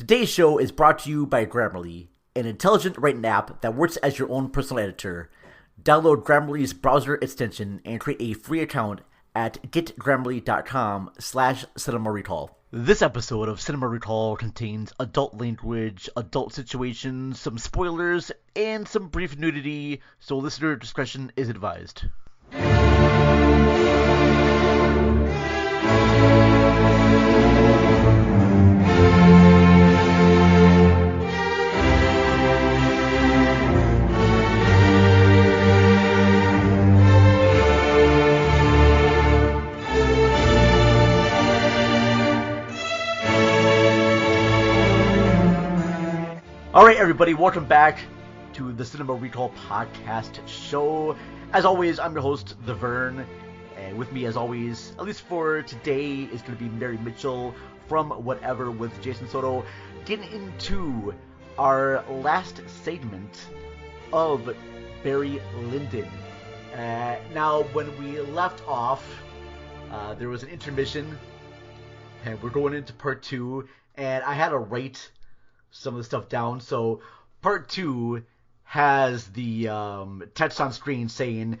Today's show is brought to you by Grammarly, an intelligent writing app that works as your own personal editor. Download Grammarly's browser extension and create a free account at getgrammarly.com/Cinema Recall. This episode of Cinema Recall contains adult language, adult situations, some spoilers, and some brief nudity, so listener discretion is advised. Alright everybody, welcome back to the Cinema Recall podcast show. As always, I'm your host, The Vern, and with me as always, at least for today, is going to be Mary Mitchell from Whatever with Jason Soto, getting into our last segment of Barry Lyndon. Now, when we left off, there was an intermission, and we're going into part 2, and I had to write some of the stuff down. So part 2 has the text on screen saying,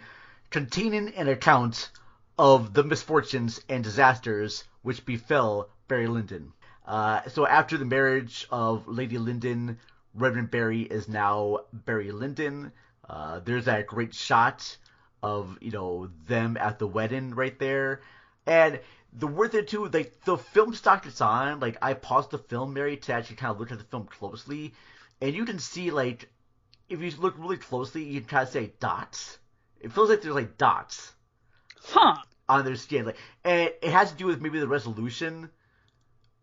containing an account of the misfortunes and disasters which befell Barry Lyndon. So after the marriage of Lady Lyndon, Reverend Barry is now Barry Lyndon. There's that great shot of, them at the wedding right there. And the weird thing too, the film stock it's on, I paused the film, Mary, to actually kind of look at the film closely, and you can see, if you look really closely, you can kind of say dots. It feels like there's, dots. On their skin. And it has to do with maybe the resolution,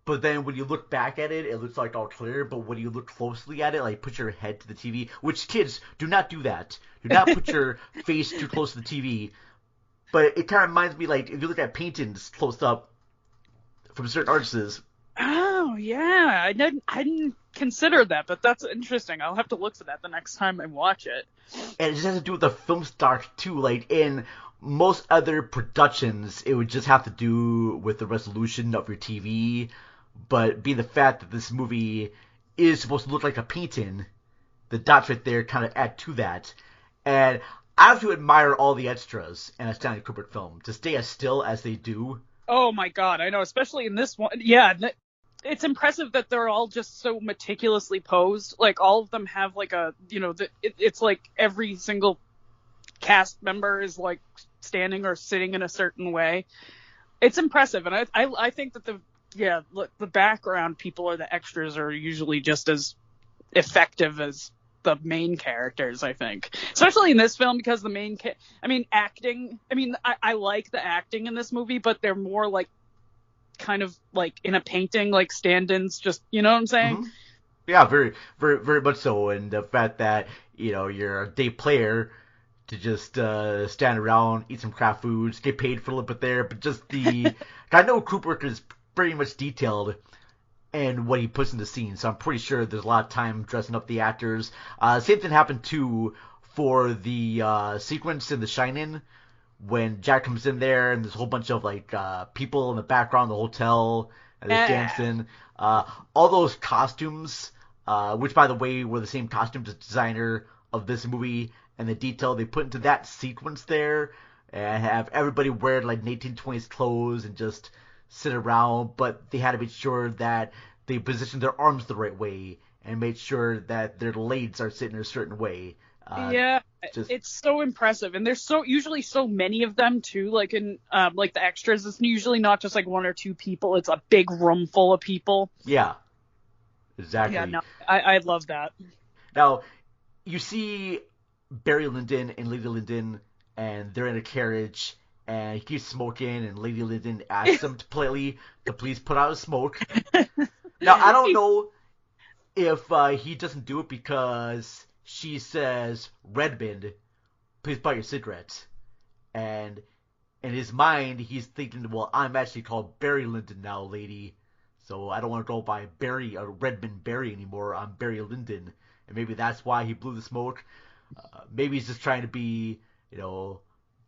but then when you look back at it, it looks all clear, but when you look closely at it, put your head to the TV, which, kids, do not do that. Do not put your face too close to the TV. But it kind of reminds me, if you look at paintings close up from certain artists. Oh, yeah. I didn't consider that, but that's interesting. I'll have to look for that the next time I watch it. And it just has to do with the film stock, too. In most other productions, it would just have to do with the resolution of your TV. But being the fact that this movie is supposed to look like a painting, the dots right there kind of add to that. And I have to admire all the extras in a Stanley Kubrick film to stay as still as they do. Oh my god, I know, especially in this one. Yeah, it's impressive that they're all just so meticulously posed. All of them have it's every single cast member is standing or sitting in a certain way. It's impressive, and I think that the background people or the extras are usually just as effective as the main characters, I think. Especially in this film, because the acting, I like the acting in this movie, but they're more kind of in a painting, stand-ins, just, you know what I'm saying? Mm-hmm. Yeah, very, very, very much so. And the fact that, you're a day player to just stand around, eat some craft foods, get paid for a little bit there, but just I know Kubrick is pretty much detailed and what he puts in the scene, so I'm pretty sure there's a lot of time dressing up the actors. Same thing happened too for the sequence in The Shining, when Jack comes in there and there's a whole bunch of people in the background of the hotel and they're dancing. All those costumes, which by the way were the same costumes as the designer of this movie, and the detail they put into that sequence there, and have everybody wear 1920s clothes and just sit around, but they had to make sure that they positioned their arms the right way and made sure that their legs are sitting a certain way. It's so impressive, and there's usually so many of them too. In the extras, it's usually not just one or two people; it's a big room full of people. Yeah, exactly. Yeah, no, I love that. Now, you see Barry Lyndon and Lady Lyndon, and they're in a carriage. And he keeps smoking, and Lady Lyndon asks him politely to please put out his smoke. Now, I don't know if he doesn't do it because she says, Redmond, please buy your cigarettes. And in his mind, he's thinking, well, I'm actually called Barry Lyndon now, lady. So I don't want to go by Barry or Redmond Barry anymore. I'm Barry Lyndon. And maybe that's why he blew the smoke. Maybe he's just trying to be,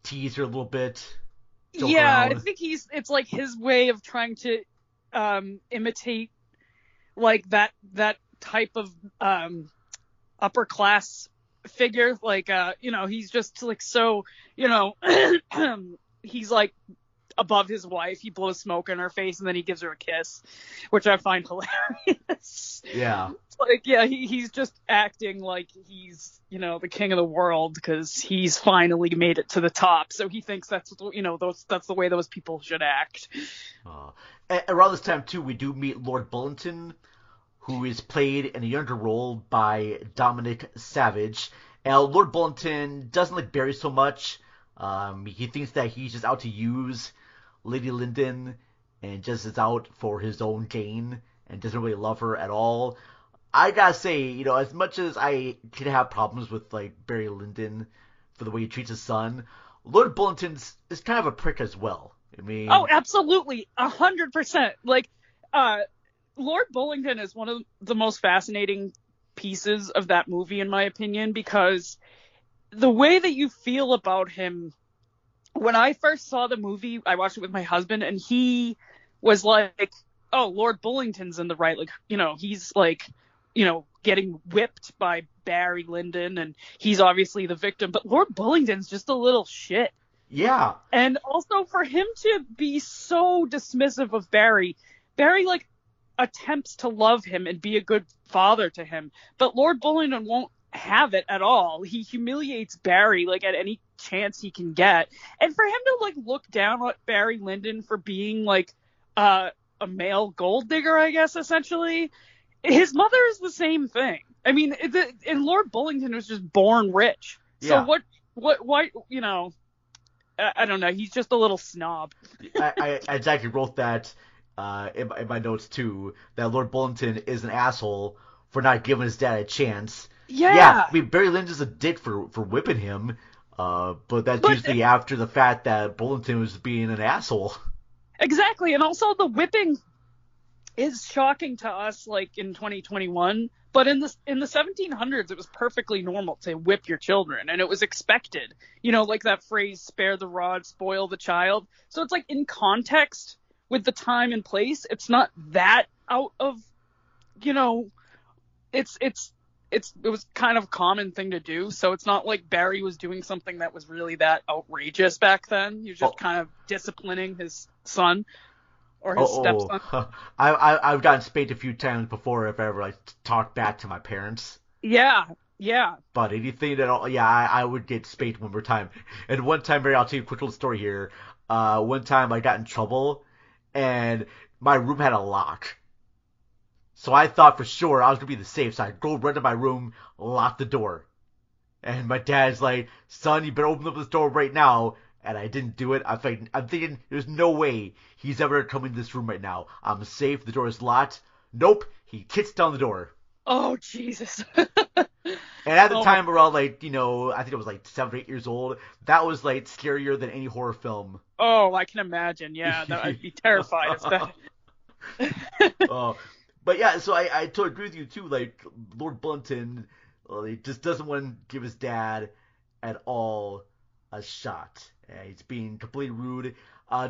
tease her a little bit. Yeah, around. I think it's his way of trying to imitate like that type of upper class figure. Like, he's just like so, he's like above his wife. He blows smoke in her face and then he gives her a kiss, which I find hilarious. Yeah. It's like, yeah, he's just acting like he's, the king of the world because he's finally made it to the top. So he thinks that's the way those people should act. Around this time too, we do meet Lord Bullington, who is played in a younger role by Dominic Savage. And Lord Bullington doesn't like Barry so much. He thinks that he's just out to use Lady Lyndon and just is out for his own gain and doesn't really love her at all. I gotta say, as much as I can have problems with like Barry Lyndon for the way he treats his son, Lord Bullington's is kind of a prick as well. I mean, oh, absolutely, 100%. Like, Lord Bullington is one of the most fascinating pieces of that movie, in my opinion, because the way that you feel about him, when I first saw the movie, I watched it with my husband, and he was like, oh, Lord Bullington's in the right. Like, he's like, getting whipped by Barry Lyndon, and he's obviously the victim, but Lord Bullington's just a little shit. Yeah. And also for him to be so dismissive of Barry, like, attempts to love him and be a good father to him, but Lord Bullington won't have it at all. He humiliates Barry like at any chance he can get, and for him to like look down at Barry Lyndon for being like a male gold digger, I guess, essentially. His mother is the same thing. I mean, and Lord Bullington was just born rich. So yeah. Why, I don't know. He's just a little snob. I exactly wrote that in my notes too, that Lord Bullington is an asshole for not giving his dad a chance. Yeah. I mean, Barry Lyndon's a dick for whipping him, but that's usually after the fact that Bullington was being an asshole. Exactly, and also the whipping is shocking to us, like, in 2021, but in the 1700s, it was perfectly normal to whip your children, and it was expected. Like that phrase, spare the rod, spoil the child. So it's like, in context with the time and place, it's not that out of, it was kind of a common thing to do. So it's not like Barry was doing something that was really that outrageous back then. You're just kind of disciplining his son or his stepson. I've gotten spanked a few times before if I ever like talked back to my parents. Yeah. But anything at all, I would get spanked one more time. And one time, Barry, I'll tell you a quick little story here. One time I got in trouble and my room had a lock. So I thought for sure I was going to be the safe, so I go run to my room, lock the door. And my dad's like, son, you better open up this door right now. And I didn't do it. I'm thinking there's no way he's ever coming to this room right now. I'm safe, the door is locked. Nope, he kicks down the door. Oh, Jesus. And at the time, around I think it was like 7 or 8 years old, that was like scarier than any horror film. Oh, I can imagine, yeah. I'd be terrified of that. But yeah, so I totally agree with you too. Like, Lord Bullington, he just doesn't want to give his dad at all a shot. He's being completely rude.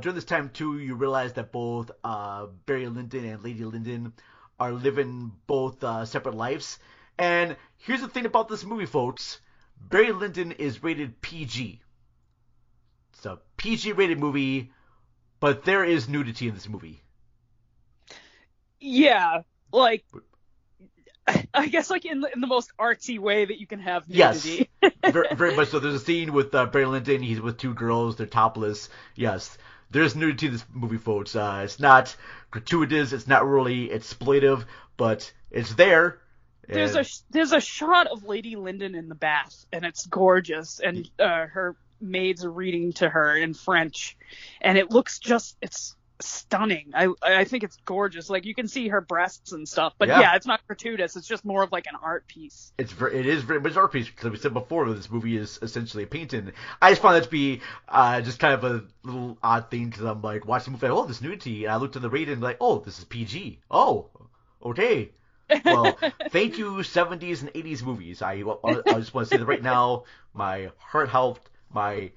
During this time too, you realize that both Barry Lyndon and Lady Lyndon are living both separate lives. And here's the thing about this movie, folks. Barry Lyndon is rated PG. It's a PG-rated movie, but there is nudity in this movie. Yeah, like, I guess like in the most artsy way that you can have nudity. Yes, very, very much so. There's a scene with Barry Lyndon. He's with two girls. They're topless. Yes, there's nudity in this movie, folks. It's not gratuitous. It's not really exploitive, but it's there. There's a shot of Lady Lyndon in the bath, and it's gorgeous, and her maids are reading to her in French, and it looks it's stunning. I think it's gorgeous. Like, you can see her breasts and stuff, but yeah, it's not gratuitous. It's just more of like an art piece. It is very much an art piece, because we said before, this movie is essentially a painting. I just found that to be just kind of a little odd thing, because I'm like watching the movie, like, oh, this nudity, and I looked at the rating and like, oh, this is PG. Oh, okay. Well, thank you, 70s and 80s movies. I just want to say that right now, my heart helped. I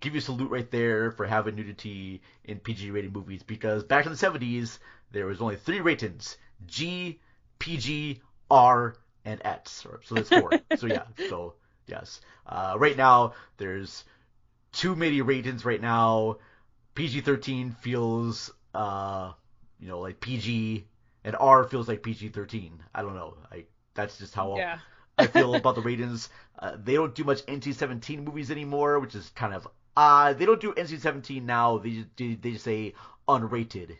give you a salute right there for having nudity in PG-rated movies, because back in the 70s, there was only 3 ratings: G, PG, R, and X. So that's 4. So yeah, so yes. Right now, there's too many ratings right now. PG-13 feels, like PG, and R feels like PG-13. I don't know. That's just how Yeah. I feel about the ratings. They don't do much NC-17 movies anymore, which is kind of odd. They don't do NC-17 now. They just say unrated,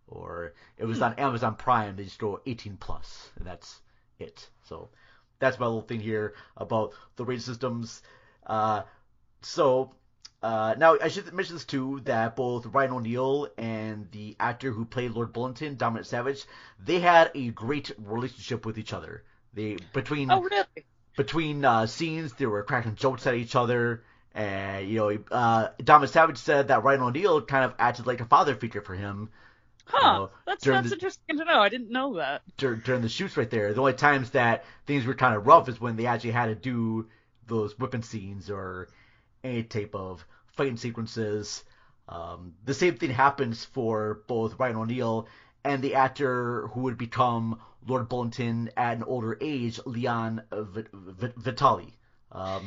or it was on Amazon Prime. They just go 18 plus, and that's it. So that's my little thing here about the rating systems. Now, I should mention this too, that both Ryan O'Neal and the actor who played Lord Bullington, Dominic Savage, they had a great relationship with each other. Between scenes, they were cracking jokes at each other, and Dominic Savage said that Ryan O'Neal kind of acted like a father figure for him. Huh. That's interesting to know. I didn't know that. During the shoots right there. The only times that things were kind of rough is when they actually had to do those whipping scenes or any type of fighting sequences. The same thing happens for both Ryan O'Neal and the actor who would become Lord Bullington at an older age, Leon Vitali.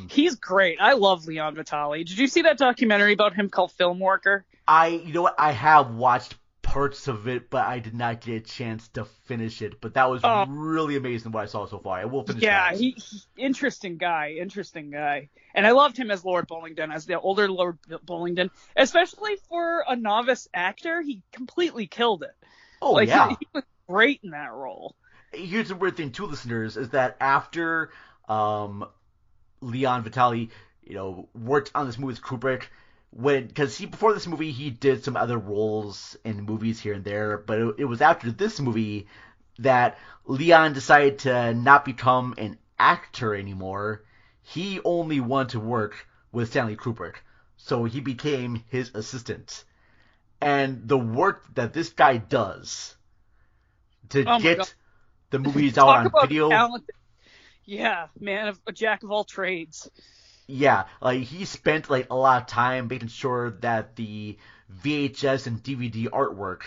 He's great. I love Leon Vitali. Did you see that documentary about him called Film Worker? I have watched parts of it, but I did not get a chance to finish it. But that was really amazing what I saw so far. I will finish that. Yeah, he interesting guy. And I loved him as Lord Bullingdon, as the older Lord Bullingdon. Especially for a novice actor, he completely killed it. Oh, yeah. He was great in that role. Here's the weird thing, too, listeners, is that after Leon Vitali, worked on this movie with Kubrick, because before this movie he did some other roles in movies here and there, but it was after this movie that Leon decided to not become an actor anymore. He only wanted to work with Stanley Kubrick, so he became his assistant. And the work that this guy does to get the movies out on video. Talented. Yeah, man, a jack of all trades. Yeah, he spent a lot of time making sure that the VHS and DVD artwork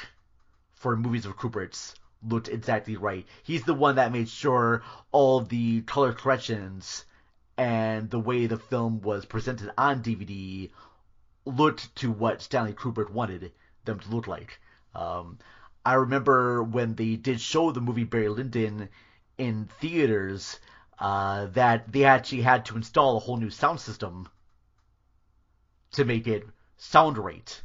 for movies of Kubrick's looked exactly right. He's the one that made sure all the color corrections and the way the film was presented on DVD looked to what Stanley Kubrick wanted them to look like. I remember when they did show the movie Barry Lyndon in theaters, that they actually had to install a whole new sound system to make it sound right.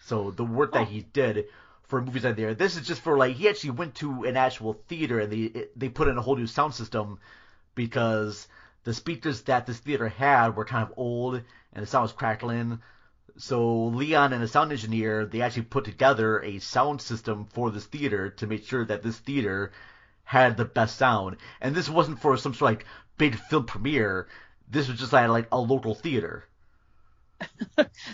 So the work that he did for movies out there, this is just for he actually went to an actual theater and they put in a whole new sound system because the speakers that this theater had were kind of old and the sound was crackling. So Leon and a sound engineer, they actually put together a sound system for this theater to make sure that this theater had the best sound. And this wasn't for some sort of big film premiere. This was just at a local theater.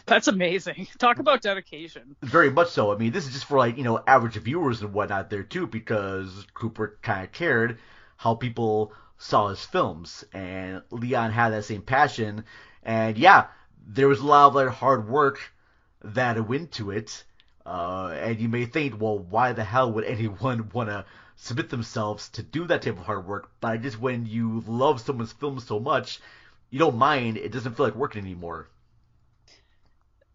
That's amazing. Talk about dedication. Very much so. I mean, this is just for average viewers and whatnot there too, because Kubrick kind of cared how people saw his films, and Leon had that same passion. And yeah, there was a lot of hard work that went to it. And you may think, well, why the hell would anyone want to submit themselves to do that type of hard work? But I guess when you love someone's film so much, you don't mind. It doesn't feel like working anymore.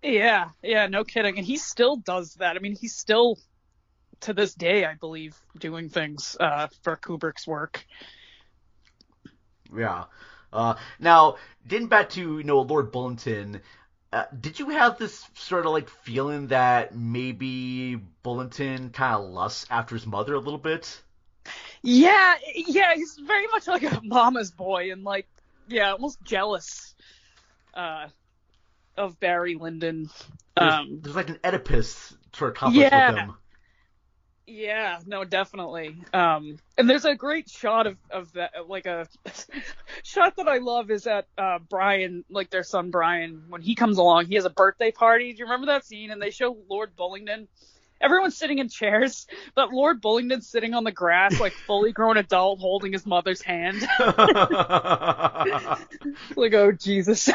Yeah, no kidding. And he still does that. I mean, he's still, to this day, I believe, doing things for Kubrick's work. Yeah. Now, getting back to, Lord Bullington, did you have this sort of feeling that maybe Bullington kind of lusts after his mother a little bit? Yeah, he's very much like a mama's boy and almost jealous of Barry Lyndon. There's an Oedipus sort of complex with him. Yeah, no, definitely. And there's a great shot of that, a shot that I love is at Brian, their son Brian, when he comes along, he has a birthday party. Do you remember that scene? And they show Lord Bullingdon. Everyone's sitting in chairs, but Lord Bullingdon's sitting on the grass, fully grown adult, holding his mother's hand. Oh, Jesus.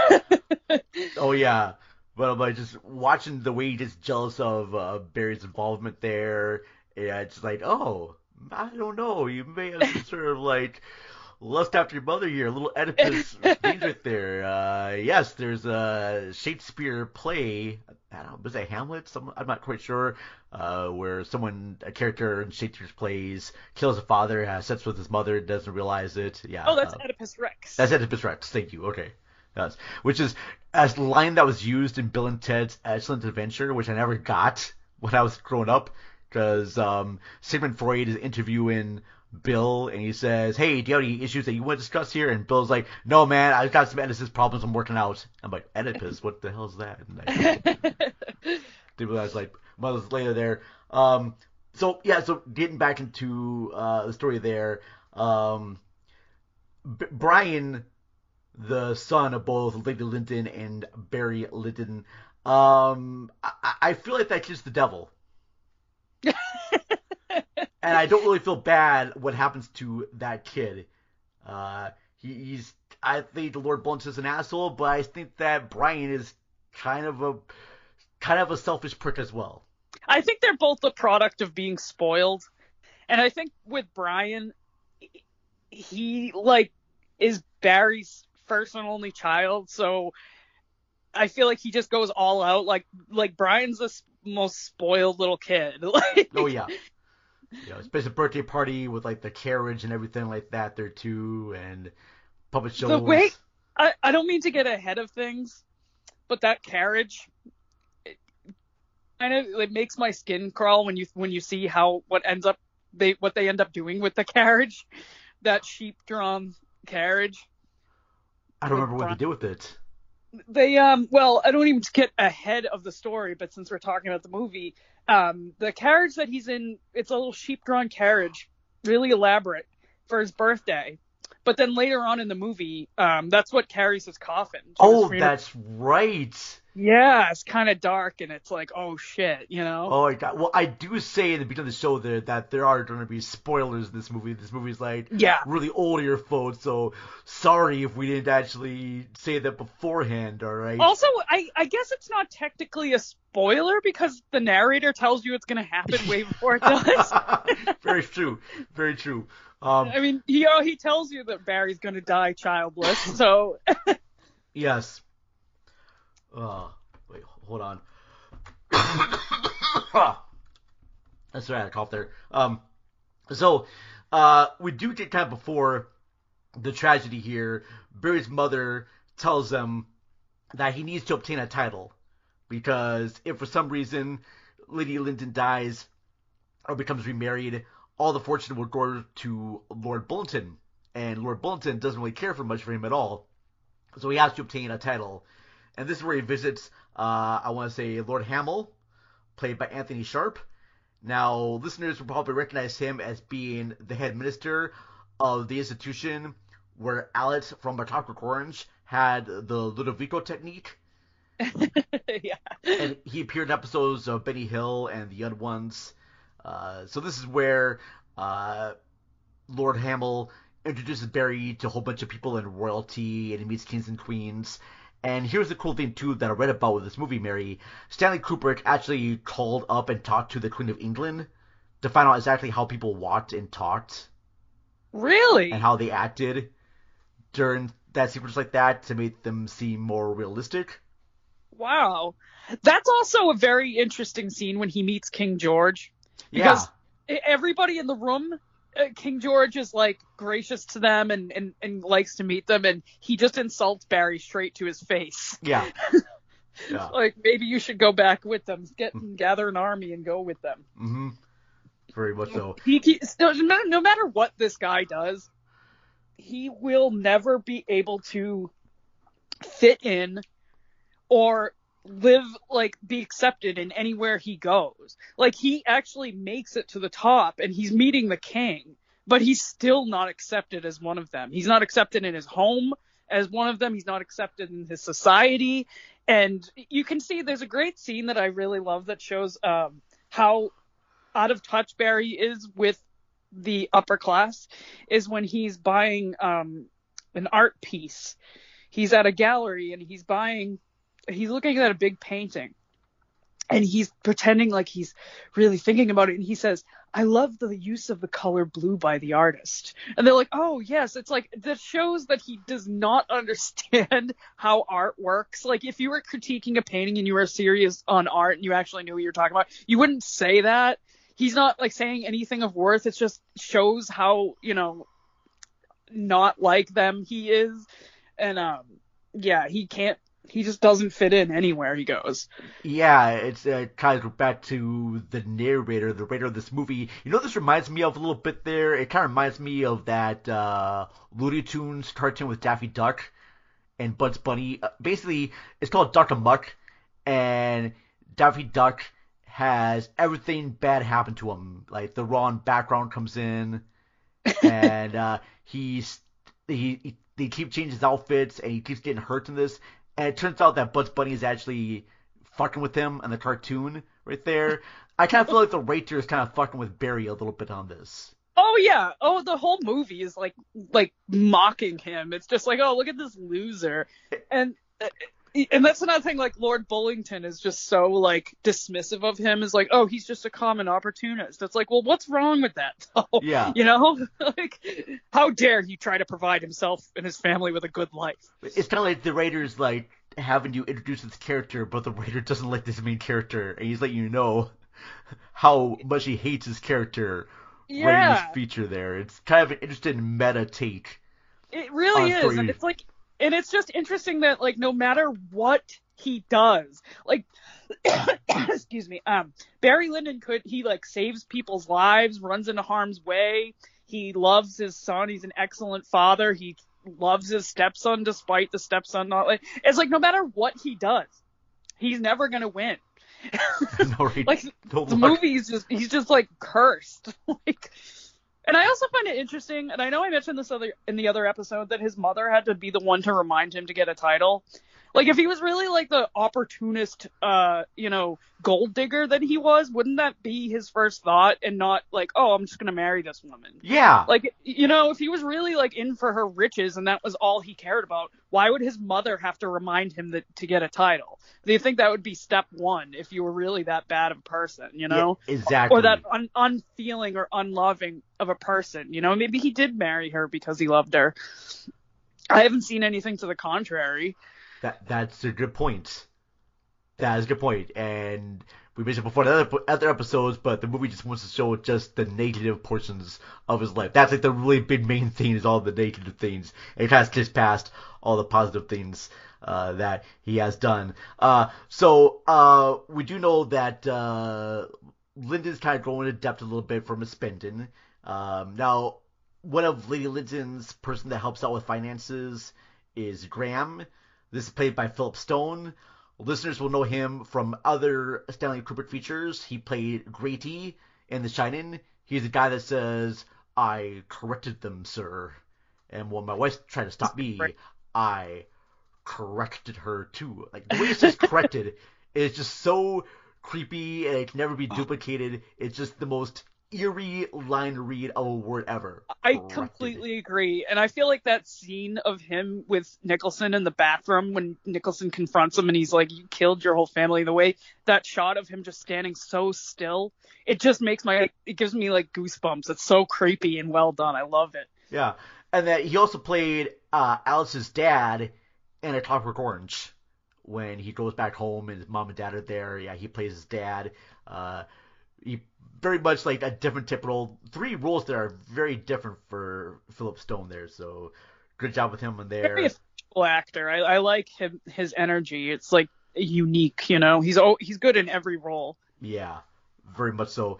Oh, yeah. But just watching the way he's just jealous of Barry's involvement there, Yeah, it's like, oh, I don't know. You may have some sort of like lust after your mother here. A little Oedipus things right there. Yes, there's a Shakespeare play. I don't know, was it Hamlet? I'm not quite sure. Where a character in Shakespeare's plays, kills a father, has sex with his mother, doesn't realize it. Yeah. Oh, that's Oedipus Rex. That's Oedipus Rex. Thank you. Okay. Yes. Which is a line that was used in Bill and Ted's Excellent Adventure, which I never got when I was growing up, because Sigmund Freud is interviewing Bill, and he says, "Hey, do you have any issues that you want to discuss here?" And Bill's like, "No, man, I've got some Oedipus problems I'm working out." I'm like, "Oedipus? What the hell is that?" And I didn't realize, like, months later there. So getting back into the story there, Brian, the son of both Lady Lyndon and Barry Lyndon, I feel like that's just the devil. And I don't really feel bad what happens to that kid. He's I think the Lord Blunt is an asshole, but I think that Brian is kind of a selfish prick as well. I think they're both the product of being spoiled. And I think with Brian, he like is Barry's first and only child, so I feel like he just goes all out. Like Brian's the most spoiled little kid. Oh yeah. Especially birthday party with like the carriage and everything like that there too, and puppet shows. The way I don't mean to get ahead of things, but that carriage, kind of it makes my skin crawl when you see what they end up doing with the carriage, that sheep drawn carriage. I don't remember what they did with it. They well, I don't even get ahead of the story, but since we're talking about the movie, the carriage that he's in, it's a little sheep drawn carriage, really elaborate for his birthday. But then later on in the movie, that's what carries his coffin. Oh, that's right. Yeah, it's kind of dark, and it's like, oh shit, you know? Oh my god. Well, I do say at the beginning of the show there that there are going to be spoilers in this movie. This movie's like really old earphones, so sorry if we didn't actually say that beforehand, alright? Also, I guess it's not technically a spoiler because the narrator tells you it's going to happen way before it does. Very true. Very true. I mean, he tells you that Barry's going to die childless, so... Yes. Wait, hold on. That's right, I had a cough there. So, we do get kind of before the tragedy here. Barry's mother tells him that he needs to obtain a title, because if for some reason Lady Lyndon dies or becomes remarried, all the fortune will go to Lord Bulletin, and Lord Bulletin doesn't really care for much for him at all, so he has to obtain a title. And this is where he visits, I want to say, Lord Hamill, played by Anthony Sharp. Now, listeners will probably recognize him as being the head minister of the institution where Alex from A Clockwork Orange had the Ludovico technique. Yeah. And he appeared in episodes of Benny Hill and The Young Ones. So this is where Lord Hamill introduces Barry to a whole bunch of people in royalty, and he meets kings and queens. And here's the cool thing, too, that I read about with this movie, Mary. Stanley Kubrick actually called up and talked to the Queen of England to find out exactly how people walked and talked. Really? And how they acted during that sequence like that to make them seem more realistic. Wow. That's also a very interesting scene when he meets King George. Because everybody in the room, King George is like gracious to them and likes to meet them, and he just insults Barry straight to his face. Yeah. Like, maybe you should go back with them, gather an army and go with them. Mm-hmm. Very much so. No matter what this guy does, he will never be able to fit in or be accepted in anywhere he goes. Like, he actually makes it to the top and he's meeting the king, but he's still not accepted as one of them. He's not accepted in his home as one of them. He's not accepted in his society. And you can see there's a great scene that I really love that shows how out of touch Barry is with the upper class, is when he's buying an art piece. He's at a gallery and he's looking at a big painting, and he's pretending like he's really thinking about it. And he says, I love the use of the color blue by the artist. And they're like, oh, yes. It's like, that shows that he does not understand how art works. Like, if you were critiquing a painting and you were serious on art and you actually knew what you were talking about, you wouldn't say that. He's not, like, saying anything of worth. It just shows how, not like them he is. And, yeah, he just doesn't fit in anywhere he goes. Yeah, it's kind of back to the narrator, the writer of this movie. This reminds me of a little bit there. It kind of reminds me of that Looney Tunes cartoon with Daffy Duck and Bugs Bunny. Basically, it's called Duck Amuck, and Daffy Duck has everything bad happen to him. Like, the wrong background comes in, and he keep changing his outfits, and he keeps getting hurt in this. And it turns out that Bugs Bunny is actually fucking with him in the cartoon right there. I kind of feel like the writer is kind of fucking with Barry a little bit on this. Oh, yeah. Oh, the whole movie is like mocking him. It's just like, oh, look at this loser. And that's another thing, like, Lord Bullington is just so, like, dismissive of him. Is like, oh, he's just a common opportunist. It's like, well, what's wrong with that, though? Yeah. Like, how dare he try to provide himself and his family with a good life? It's kind of like the writer's, like, having you introduce this character, but the writer doesn't like this main character, and he's letting you know how much he hates his character. Yeah. Writing this feature there. It's kind of an interesting meta take. It really is, and it's like... And it's just interesting that, like, no matter what he does, like, excuse me, Barry Lyndon he, like, saves people's lives, runs into harm's way. He loves his son. He's an excellent father. He loves his stepson despite the stepson not, like, it's like, no matter what he does, he's never going to win. The movie is he's just, like, cursed. Like... And I also find it interesting, and I know I mentioned this in the other episode, that his mother had to be the one to remind him to get a title. Like, if he was really, like, the opportunist, gold digger that he was, wouldn't that be his first thought, and not, like, oh, I'm just gonna marry this woman? Yeah. Like, if he was really, like, in for her riches and that was all he cared about, why would his mother have to remind him to get a title? Do you think that would be step one if you were really that bad of a person, Yeah, exactly. Or that unfeeling or unloving of a person, Maybe he did marry her because he loved her. I haven't seen anything to the contrary. That's a good point. That is a good point. And we mentioned before in other episodes, but the movie just wants to show just the negative portions of his life. That's like the really big main thing, is all the negative things. And it kind of skips past all the positive things that he has done. So we do know that Lyndon's kind of going into depth a little bit from his spending. Now, one of Lady Lyndon's person that helps out with finances is Graham. This is played by Philip Stone. Listeners will know him from other Stanley Kubrick features. He played Grady in The Shining. He's the guy that says, "I corrected them, sir. And when my wife tried to stop me, I corrected her too." Like, the way it says corrected is just so creepy, and it can never be duplicated. It's just the most eerie line to read of a word ever. I completely agree. And I feel like that scene of him with Nicholson in the bathroom when Nicholson confronts him and he's like, "You killed your whole family," the way that shot of him just standing so still, it just it gives me like goosebumps. It's so creepy and well done. I love it. Yeah. And that he also played Alice's dad in A Clockwork Orange. When he goes back home and his mom and dad are there, yeah, he plays his dad. He very much like a different type of role. 3 roles that are very different for Philip Stone there, so good job with him in there. Very effective actor. I like his energy. It's like unique, He's good in every role. Yeah, very much so.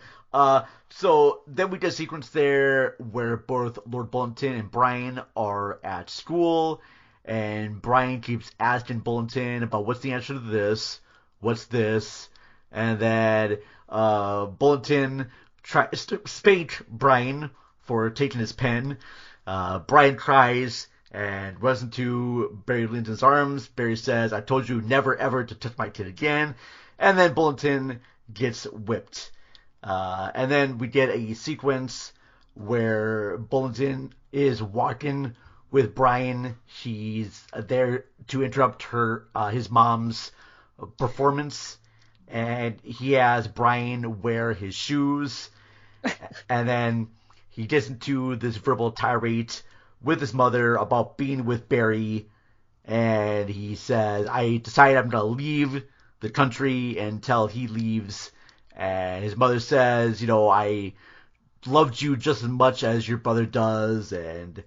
So then we get a sequence there where both Lord Bullington and Brian are at school, and Brian keeps asking Bullington about what's the answer to this, what's this, and then Bullington tries to spank Brian for taking his pen. Brian cries and runs into Barry Lyndon's arms. Barry says, "I told you never ever to touch my kid again." And then Bullington gets whipped. And then we get a sequence where Bullington is walking with Brian. She's there to interrupt his mom's performance. And he has Brian wear his shoes. And then he gets into this verbal tirade with his mother about being with Barry, and he says, I decided I'm going to leave the country until he leaves. And his mother says, I loved you just as much as your brother does. And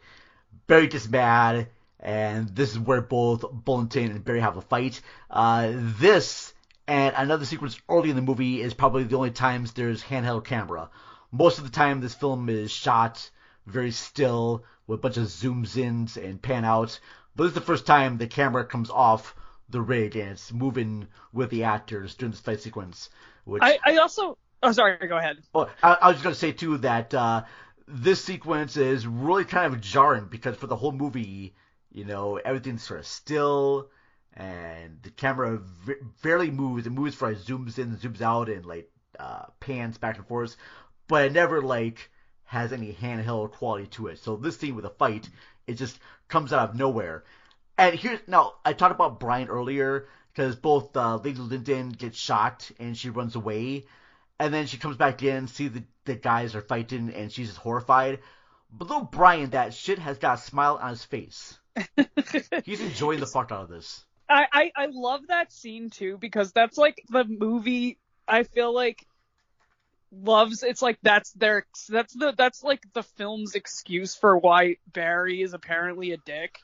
Barry gets mad, and this is where both Bullington and Barry have a fight. This and another sequence early in the movie is probably the only times there's handheld camera. Most of the time, this film is shot very still with a bunch of zooms in and pan out. But this is the first time the camera comes off the rig and it's moving with the actors during this fight sequence. Which I also... Oh, sorry, go ahead. Well, I was just going to say, too, that this sequence is really kind of jarring because for the whole movie, everything's sort of still and the camera barely moves. It moves for zooms in and zooms out and pans back and forth. But it never has any handheld quality to it. So this scene with a fight, it just comes out of nowhere. And now I talked about Brian earlier because both Lady Lyndon gets shot and she runs away, and then she comes back in, see the guys are fighting, and she's just horrified. But little Brian, that shit has got a smile on his face. He's enjoying the fuck out of this. I love that scene too because that's the movie I feel like loves. It's that's the film's excuse for why Barry is apparently a dick.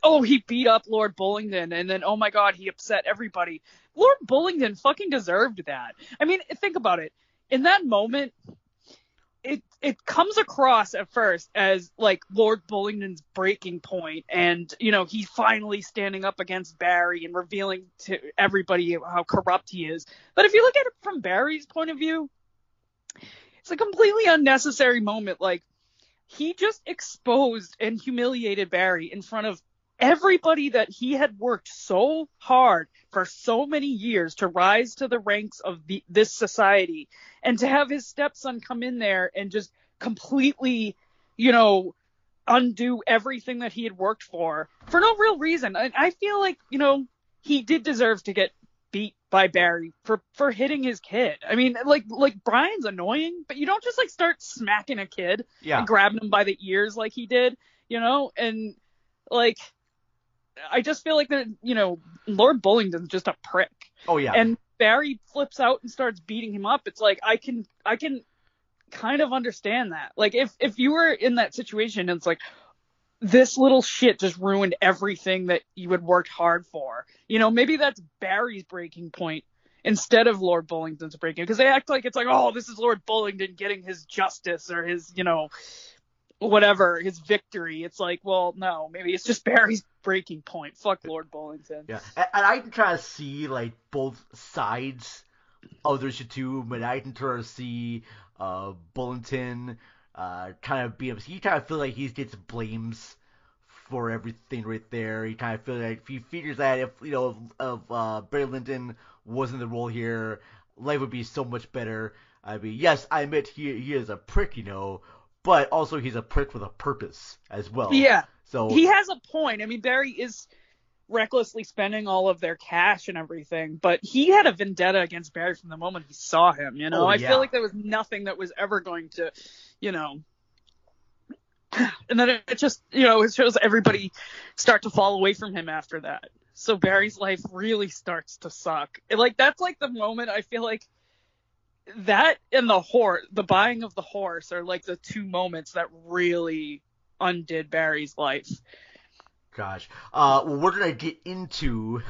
He beat up Lord Bullingdon, and then, oh my god, he upset everybody. Lord Bullingdon fucking deserved that. I mean, think about it. In that moment, it comes across at first as, Lord Bullingdon's breaking point, and, he's finally standing up against Barry and revealing to everybody how corrupt he is. But if you look at it from Barry's point of view, it's a completely unnecessary moment. He just exposed and humiliated Barry in front of everybody that he had worked so hard for so many years to rise to the ranks of this society, and to have his stepson come in there and just completely, undo everything that he had worked for no real reason. And I feel he did deserve to get beat by Barry for hitting his kid. I mean, Brian's annoying, but you don't just start smacking a kid and grabbing him by the ears like he did, and I just feel that, Lord Bullingdon's just a prick. Oh yeah. And Barry flips out and starts beating him up. It's I can kind of understand that. If you were in that situation and it's this little shit just ruined everything that you had worked hard for. Maybe that's Barry's breaking point instead of Lord Bullingdon's breaking, because they act like it's oh, this is Lord Bullingdon getting his justice or his, whatever, his victory. It's well, no, maybe it's just Barry's breaking point. Fuck Lord Bullingdon. Yeah, and I can kind of see both sides of the issue too, but I can try to see Bullingdon kind of being, he kind of feels like he gets blames for everything right there. He kind of feels like he figures that if Barry Lyndon wasn't the role here, life would be so much better. I mean, yes, I admit he is a prick, but also he's a prick with a purpose as well. Yeah. So he has a point. I mean, Barry is recklessly spending all of their cash and everything, but he had a vendetta against Barry from the moment he saw him, Oh, I yeah. feel like there was nothing that was ever going to, and then it just, it shows everybody start to fall away from him after that. So Barry's life really starts to suck. That's the moment I feel like that and the buying of the horse are the two moments that really undid Barry's life. Gosh. Well, we're going to get into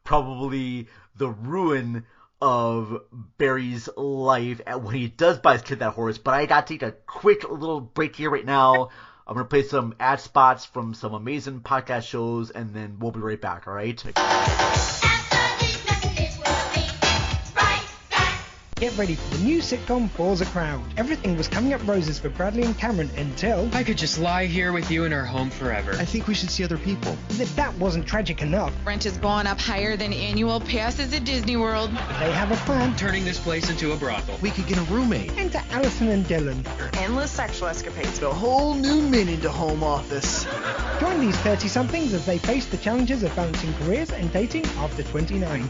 probably the ruin of Barry's life when he does buy his kid that horse, but I got to take a quick little break here right now. I'm going to play some ad spots from some amazing podcast shows, and then we'll be right back, all right? Get ready for the new sitcom Falls a Crowd. Everything was coming up roses for Bradley and Cameron until... I could just lie here with you in our home forever. I think we should see other people. If that wasn't tragic enough, Rent is going up higher than annual passes at Disney World. they have a plan. Turning this place into a brothel. We could get a roommate. Enter Allison and Dylan. Endless sexual escapades. A whole new minute to home office. Join these 30-somethings as they face the challenges of balancing careers and dating after 29.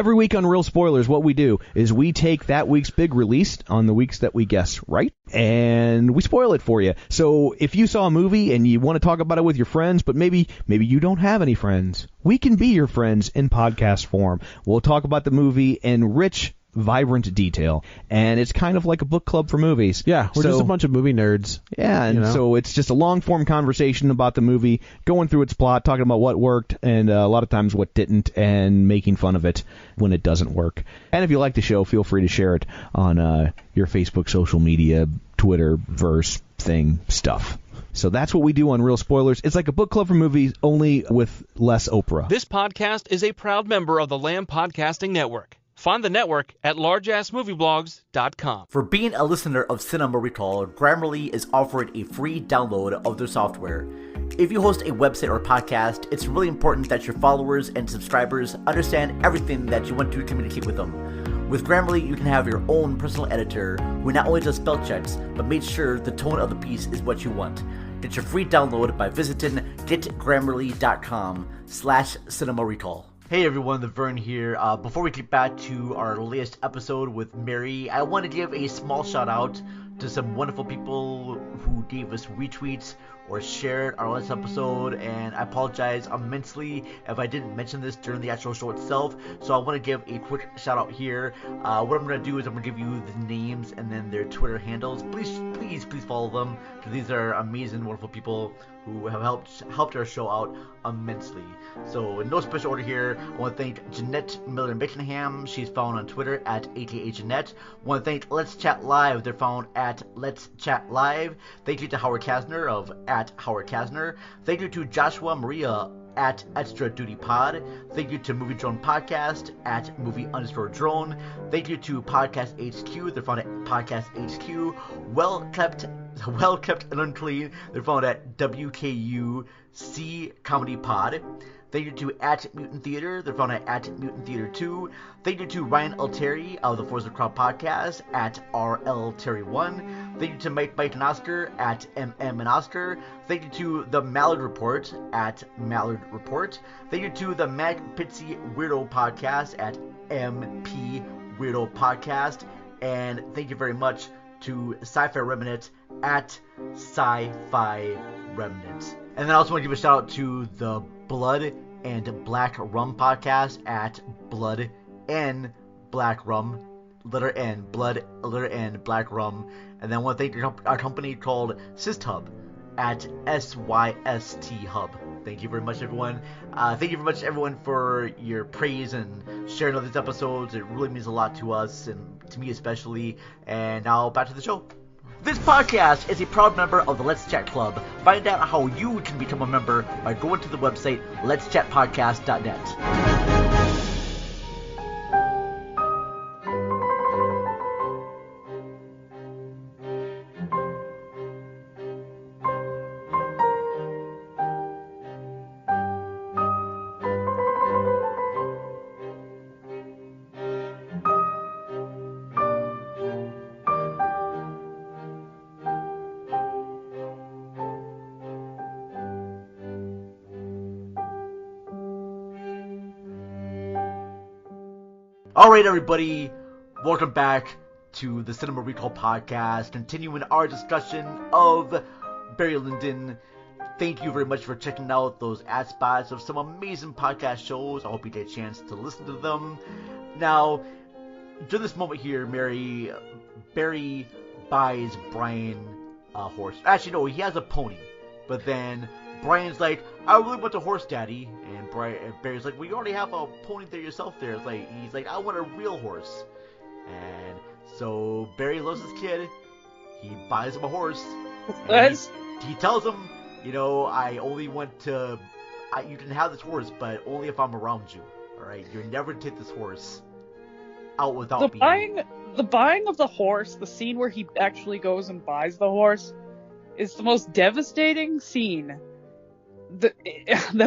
Every week on Real Spoilers, what we do is we take that week's big release on the weeks that we guess right, and we spoil it for you. So if you saw a movie and you want to talk about it with your friends, but maybe you don't have any friends, we can be your friends in podcast form. We'll talk about the movie in rich, vibrant detail, and it's kind of like a book club for movies. Yeah, we're just a bunch of movie nerds. Yeah, and so it's just a long-form conversation about the movie, going through its plot, talking about what worked, and a lot of times what didn't, and making fun of it when it doesn't work. And if you like the show, feel free to share it on your Facebook, social media, Twitter, verse thing stuff. So that's what we do on Real Spoilers. It's like a book club for movies, only with less Oprah. This podcast is a proud member of the Lamb Podcasting Network. Find the network at largeassmovieblogs.com. For being a listener of Cinema Recall, Grammarly is offering a free download of their software. If you host a website or podcast, it's really important that your followers and subscribers understand everything that you want to communicate with them. With Grammarly, you can have your own personal editor who not only does spell checks, but makes sure the tone of the piece is what you want. Get your free download by visiting getgrammarly.com/Cinema Recall. Hey everyone, the Vern here. Before we get back to our latest episode with Mary, I want to give a small shout out to some wonderful people who gave us retweets or shared our last episode, and I apologize immensely if I didn't mention this during the actual show itself, so I want to give a quick shout out here. What I'm going to do is I'm going to give you the names and then their Twitter handles. Please follow them, because these are amazing, wonderful people who have helped our show out immensely. So in no special order here, I want to thank Jeanette Miller-Mickenham. She's found on Twitter at AKA Jeanette. I want to thank Let's Chat Live. They're found at Let's Chat Live. Thank you to Howard Kasner of at Howard Kasner. Thank you to Joshua Maria at Extra Duty Pod. Thank you to Movie Drone Podcast at movie_drone. Thank you to Podcast HQ. They're found at Podcast HQ. Well kept and unclean. They're found at WKUC Comedy Pod. Thank you to at Mutant Theater. They're found at Mutant Theater 2. Thank you to Ryan Altieri of the Forza Crowd Podcast at RLTerry1. Thank you to Mike and Oscar at MM and Oscar. Thank you to the Mallard Report at Mallard Report. Thank you to the Mac Pitsy Weirdo Podcast at MP Weirdo Podcast. And thank you very much to Sci-Fi Remnant at Sci-Fi Remnant. And then I also want to give a shout out to the Blood and Black Rum Podcast at Blood and Black Rum, letter N, Blood, letter N, Black Rum. And then I want to thank our company called SysHub at SYST Hub. Thank you very much, everyone. Thank you very much, everyone, for your praise and sharing all these episodes. It really means a lot to us, and to me especially. And now back to the show. This podcast is a proud member of the Let's Chat Club. Find out how you can become a member by going to the website letschatpodcast.net. Alright everybody, welcome back to the Cinema Recall Podcast, continuing our discussion of Barry Lyndon. Thank you very much for checking out those ad spots of some amazing podcast shows. I hope you get a chance to listen to them. Now, during this moment here, Barry buys Brian a horse. Actually, no, he has a pony. But then Brian's like, I really want a horse, Daddy. And Barry's like, well, you already have a pony there yourself there. He's like, I want a real horse. And so Barry loves his kid. He buys him a horse. And he tells him, you know, I only want to... you can have this horse, but only if I'm around you. Alright? You're never to take this horse out without me. The buying of the horse, the scene where he actually goes and buys the horse, is the most devastating scene that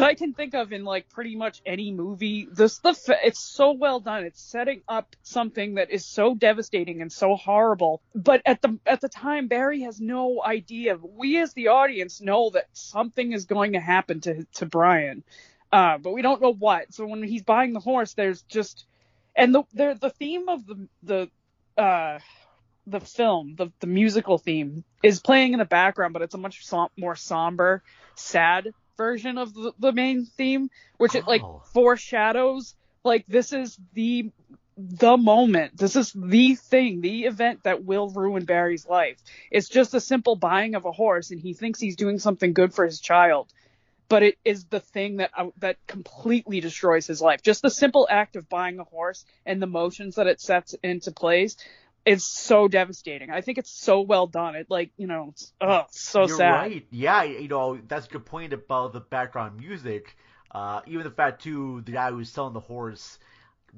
I can think of in like pretty much any movie. It's so well done. It's setting up something that is so devastating and so horrible. But at the time, Barry has no idea. We as the audience know that something is going to happen to Brian, but we don't know what. So when he's buying the horse, there's just And the theme of the film, the musical theme, is playing in the background, but it's a much more somber, sad version of the main theme, which it like foreshadows like this is the moment, this is the thing, the event that will ruin Barry's life. It's just a simple buying of a horse, and he thinks he's doing something good for his child, but it is the thing that completely destroys his life. Just the simple act of buying a horse and the motions that it sets into place is so devastating. I think it's so well done. It it's so You're sad. Right. Yeah, that's a good point about the background music. Even the fact too, the guy who's selling the horse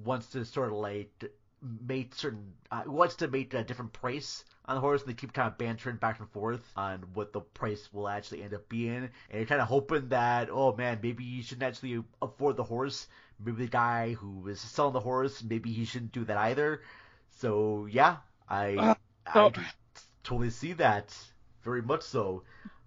wants to sort of like wants to make a different price on the horse, and they keep kind of bantering back and forth on what the price will actually end up being. And you're kind of hoping that, oh man, maybe you shouldn't actually afford the horse. Maybe the guy who is selling the horse, maybe he shouldn't do that either. So yeah, I can totally see that, very much so.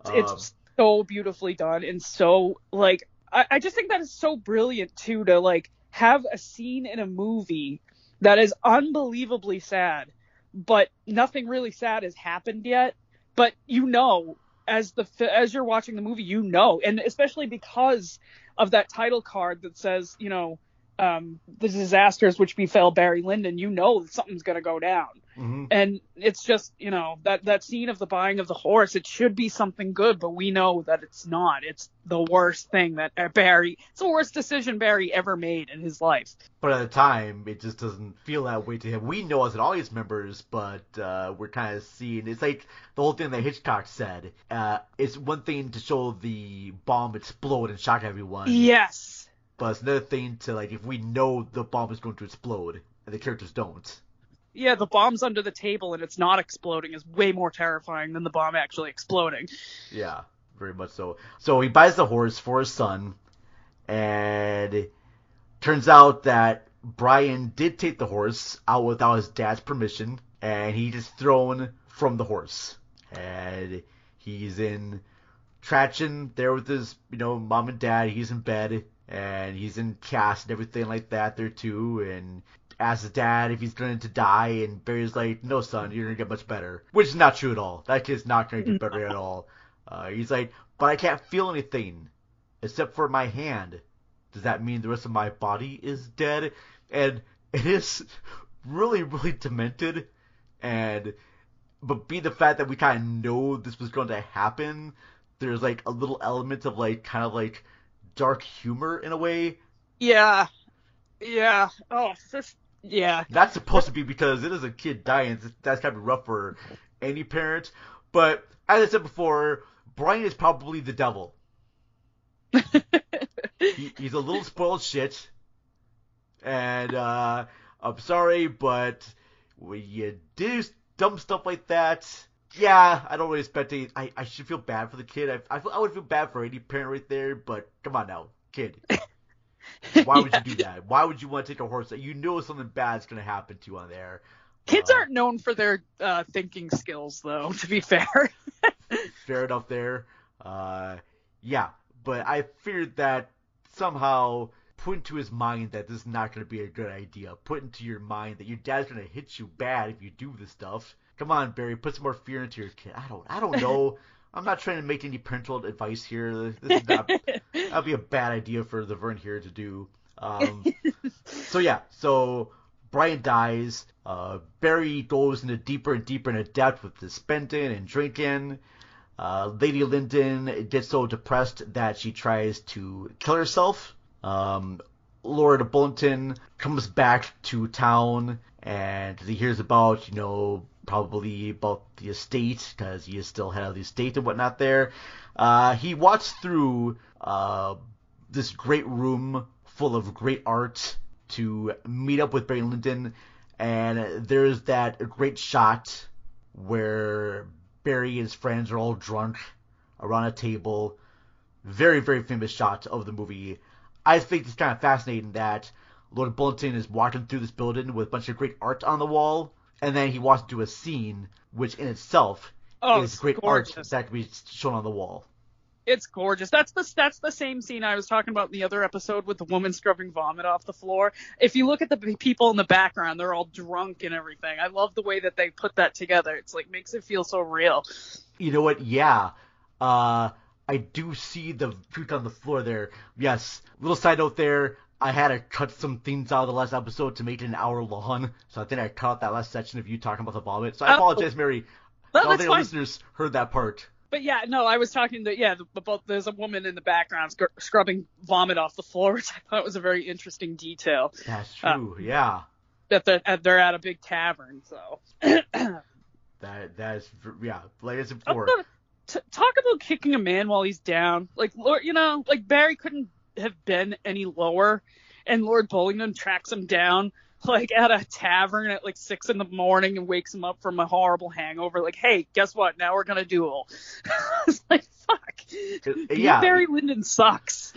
It's so beautifully done, and so like I just think that is so brilliant too, to like have a scene in a movie that is unbelievably sad, but nothing really sad has happened yet. But as you're watching the movie, and especially because of that title card that says, the disasters which befell Barry Lyndon, that something's going to go down. Mm-hmm. And it's just, that scene of the buying of the horse, it should be something good, but we know that it's not. It's the worst thing it's the worst decision Barry ever made in his life. But at the time, it just doesn't feel that way to him. We know as an audience members, but we're kind of seeing, it's like the whole thing that Hitchcock said. It's one thing to show the bomb explode and shock everyone. Yes. But it's another thing to, like, if we know the bomb is going to explode and the characters don't. Yeah, the bomb's under the table and it's not exploding is way more terrifying than the bomb actually exploding. Yeah, very much so. So he buys the horse for his son, and it turns out that Brian did take the horse out without his dad's permission, and he just thrown from the horse. And he's in traction there with his, mom and dad. He's in bed. And he's in cast and everything like that there too, and asks his dad if he's going to die, and Barry's like, no son, you're going to get much better. Which is not true at all. That kid's not going to get better at all. He's like, but I can't feel anything except for my hand. Does that mean the rest of my body is dead? And it is really, really demented, but being the fact that we kind of know this was going to happen, there's like a little element of like kind of like dark humor in a way. Yeah. Oh, yeah. That's supposed to be because it is a kid dying. That's kind of rough for any parent. But as I said before, Brian is probably the devil. He's a little spoiled shit. And I'm sorry, but when you do dumb stuff like that, yeah, I don't really expect it. I should feel bad for the kid. I would feel bad for any parent right there, but come on now, kid. Why would you do that? Why would you want to take a horse that you know something bad's going to happen to you on there? Kids aren't known for their thinking skills, though, to be fair. Fair enough there. Yeah, but I feared that somehow put into his mind that this is not going to be a good idea. Put into your mind that your dad's going to hit you bad if you do this stuff. Come on, Barry, put some more fear into your kid. I don't know. I'm not trying to make any parental advice here. This is not, that'd be a bad idea for the Vern here to do. So Brian dies. Barry goes into deeper and deeper into depth with his spending and drinking. Lady Lyndon gets so depressed that she tries to kill herself. Lord Bulletin comes back to town, and he hears about, probably about the estate, because he is still head of the estate and whatnot there. He walks through this great room full of great art to meet up with Barry Lyndon, and there's that great shot where Barry and his friends are all drunk around a table. Very, very famous shot of the movie. I think it's kind of fascinating that Lord Bulletin is walking through this building with a bunch of great art on the wall, and then he walks into a scene which in itself is great gorgeous art that can be shown on the wall. It's gorgeous. That's the same scene I was talking about in the other episode with the woman scrubbing vomit off the floor. If you look at the people in the background, they're all drunk and everything. I love the way that they put that together. It's like makes it feel so real. You know what? Yeah. I do see the puke on the floor there. Yes. Little side note there. I had to cut some things out of the last episode to make it an hour long. So I think I cut out that last section of you talking about the vomit. So I apologize, Mary. I don't think the listeners heard that part. But yeah, no, I was talking about there's a woman in the background scrubbing vomit off the floor, which I thought was a very interesting detail. That's true, yeah. That they're at a big tavern, so. That's yeah, like I said before. Talk about kicking a man while he's down. Like, like Barry couldn't have been any lower, and Lord Bullingdon tracks him down. Like at a tavern at like 6 a.m. and wakes him up from a horrible hangover. Like, hey, guess what? Now we're gonna duel. It's like, fuck. Yeah. Barry Lyndon sucks.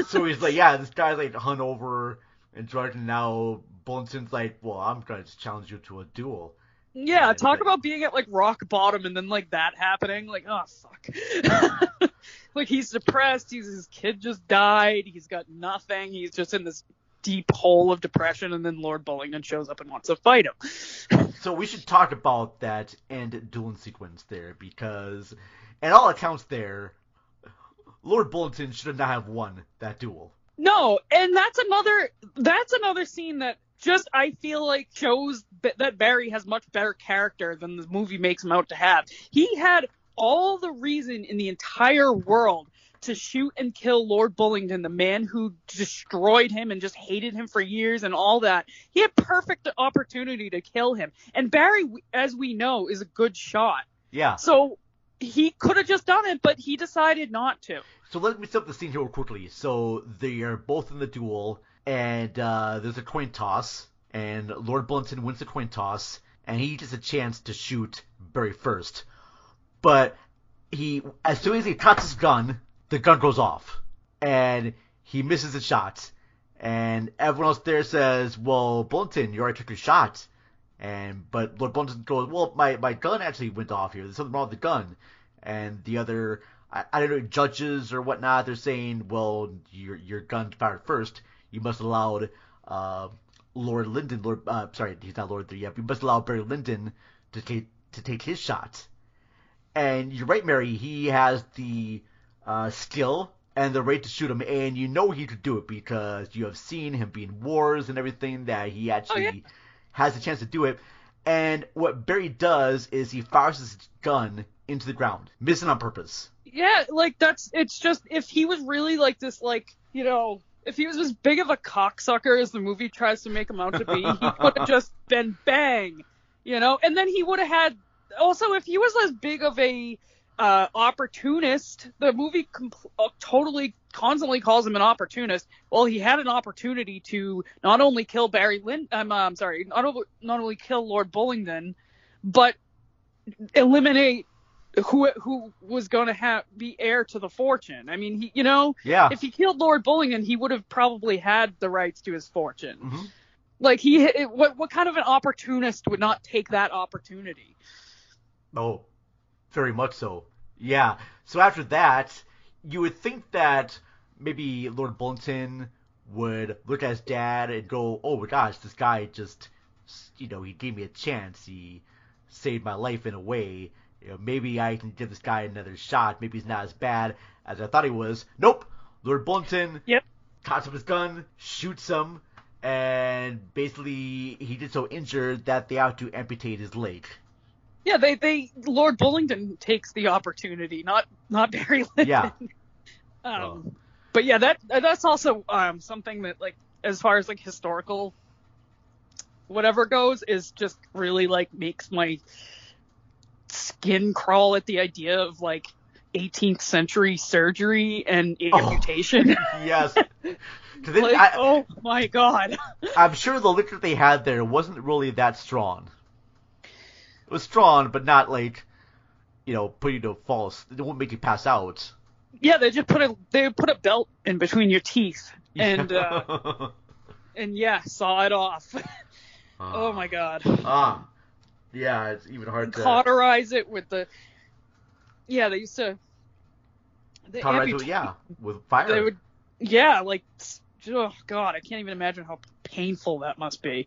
So he's like, yeah, this guy's like hungover and drunk, and now Bullingdon's like, well, I'm gonna just challenge you to a duel. Yeah, talk about being at like rock bottom and then like that happening. Like, oh fuck. Like he's depressed. His kid just died. He's got nothing. He's just in this deep hole of depression, and then Lord Bullingdon shows up and wants to fight him. So we should talk about that end dueling sequence there, because at all accounts there, Lord Bullingdon should not have won that duel. No, and that's another scene that just I feel like shows that Barry has much better character than the movie makes him out to have. He had all the reason in the entire world to shoot and kill Lord Bullingdon, the man who destroyed him and just hated him for years and all that. He had perfect opportunity to kill him. And Barry, as we know, is a good shot. Yeah. So he could have just done it, but he decided not to. So let me set up the scene here real quickly. So they are both in the duel, and there's a coin toss, and Lord Bullingdon wins the coin toss, and he gets a chance to shoot Barry first. But as soon as he cocks his gun, the gun goes off, and he misses the shot. And everyone else there says, well, Bullingdon, you already took your shot. But Lord Bullingdon goes, well, my gun actually went off here. There's something wrong with the gun. And the other, I don't know, judges or whatnot, they're saying, well, your gun fired first. You must have allowed Lord Lyndon, sorry, he's not Lord there yet, but you must allow Barry Lyndon to take his shot. And you're right, Mary, he has the skill and the right to shoot him, and you know he could do it because you have seen him be in wars and everything, that he actually has a chance to do it. And what Barry does is he fires his gun into the ground, missing on purpose. Yeah, like it's just, if he was really like this, like, if he was as big of a cocksucker as the movie tries to make him out to be, he would have just been bang, and then he would have had, also, if he was as big of a opportunist, the movie totally constantly calls him an opportunist. Well, he had an opportunity to not only kill not only kill Lord Bullingdon, but eliminate who was going to be heir to the fortune. I mean, if he killed Lord Bullingdon, he would have probably had the rights to his fortune. Mm-hmm. Like what kind of an opportunist would not take that opportunity? Oh, very much so. Yeah. So after that, you would think that maybe Lord Bullingdon would look at his dad and go, oh my gosh, this guy just, he gave me a chance. He saved my life in a way. Maybe I can give this guy another shot. Maybe he's not as bad as I thought he was. Nope. Lord Bullingdon cocks up his gun, shoots him, and basically he gets so injured that they have to amputate his leg. Yeah, Lord Bullingdon takes the opportunity, not Barry Lyndon. Yeah. But yeah, that's also something that, like, as far as like historical whatever goes, is just really like makes my skin crawl at the idea of like 18th century surgery and amputation. Yes. Oh my god. I'm sure the liquor they had there wasn't really that strong. It was strong, but not like, put you to false. It won't make you pass out. Yeah, they just put a belt in between your teeth and saw it off. Oh my god. Yeah, it's even hard to cauterize it with the. Yeah, they used to. The cauterize with fire. They would, yeah, like, oh god, I can't even imagine how painful that must be.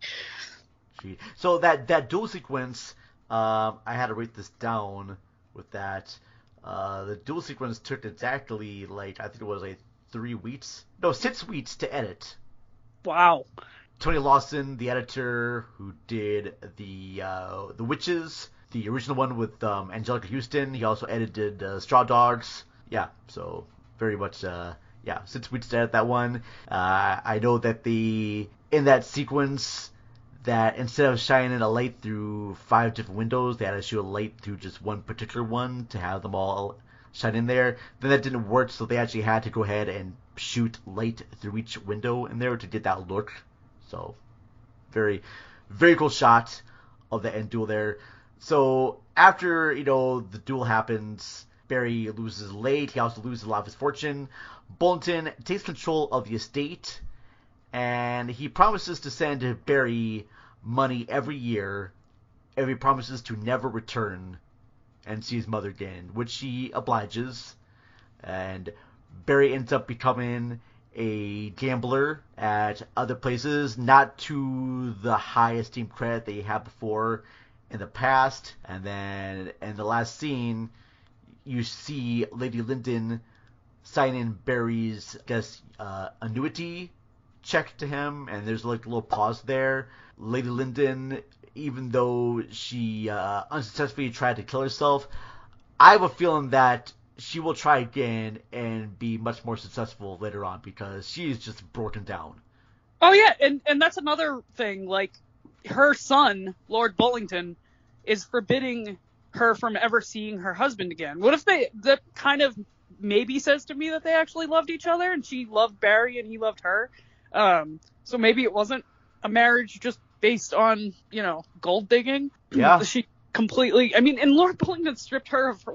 So that duel sequence, I had to write this down with that. The duel sequence took exactly, like, I think it was like 6 weeks to edit. Wow. Tony Lawson, the editor who did the Witches, the original one with Angelica Houston, he also edited Straw Dogs. Yeah, so very much, 6 weeks to edit that one. I know that in that sequence, that instead of shining a light through 5 different windows, they had to shoot a light through just one particular one to have them all shine in there. Then that didn't work, so they actually had to go ahead and shoot light through each window in there to get that look. So, very, very cool shot of the end duel there. So, after, the duel happens, Barry loses his leg. He also loses a lot of his fortune. Bullington takes control of the estate, and he promises to send Barry money every year, and he promises to never return and see his mother again, which he obliges. And Barry ends up becoming a gambler at other places, not to the high esteemed credit that he had before in the past. And then in the last scene, you see Lady Lyndon sign in Barry's, annuity check to him, and there's like a little pause there. Lady Lyndon, even though she unsuccessfully tried to kill herself, I have a feeling that she will try again and be much more successful later on, because she is just broken down. Oh yeah, and that's another thing. Like, her son, Lord Bullington, is forbidding her from ever seeing her husband again. What if that kind of maybe says to me that they actually loved each other, and she loved Barry and he loved her? So maybe it wasn't a marriage just based on, gold digging. Yeah. She completely, and Lord Bullington stripped her of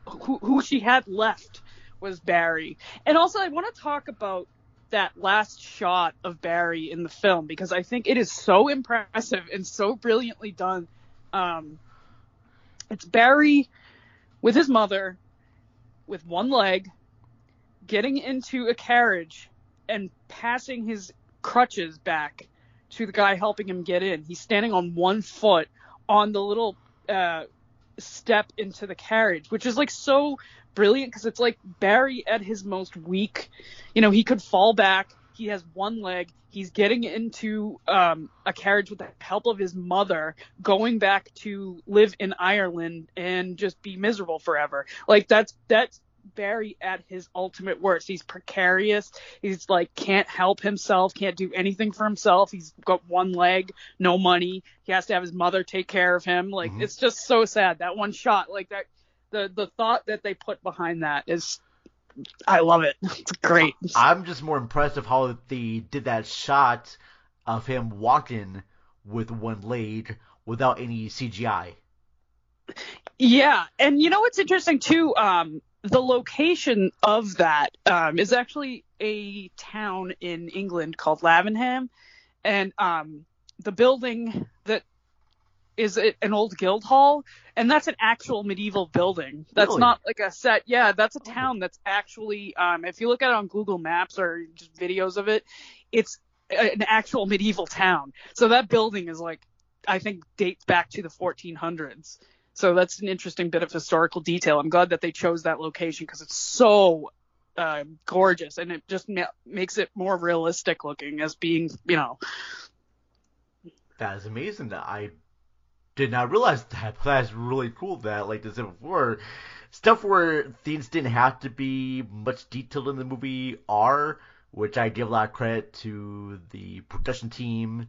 who she had left was Barry. And also I want to talk about that last shot of Barry in the film, because I think it is so impressive and so brilliantly done. It's Barry with his mother with one leg getting into a carriage and passing his crutches back to the guy helping him get in. He's standing on one foot on the little step into the carriage, which is like so brilliant, because it's like Barry at his most weak. He could fall back. He has one leg. He's getting into a carriage with the help of his mother, going back to live in Ireland and just be miserable forever. Like, that's Barry at his ultimate worst. He's precarious. He's like, can't help himself, can't do anything for himself. He's got one leg, no money. He has to have his mother take care of him. Like, It's just so sad. That one shot, like that, the thought that they put behind that is, I love it. It's great. I'm just more impressed of how they did that shot of him walking with one leg without any CGI. Yeah, and what's interesting too, the location of that is actually a town in England called Lavenham, and the building that is an old guild hall, and that's an actual medieval building. That's Really? Not like a set. Yeah, that's a town that's actually, if you look at it on Google Maps or just videos of it, it's an actual medieval town. So that building is like, I think dates back to the 1400s. So that's an interesting bit of historical detail. I'm glad that they chose that location, because it's so gorgeous, and it just makes it more realistic looking as being, That is amazing. I did not realize that. That's really cool that, like I said before, stuff where things didn't have to be much detailed in the movie are, which I give a lot of credit to the production team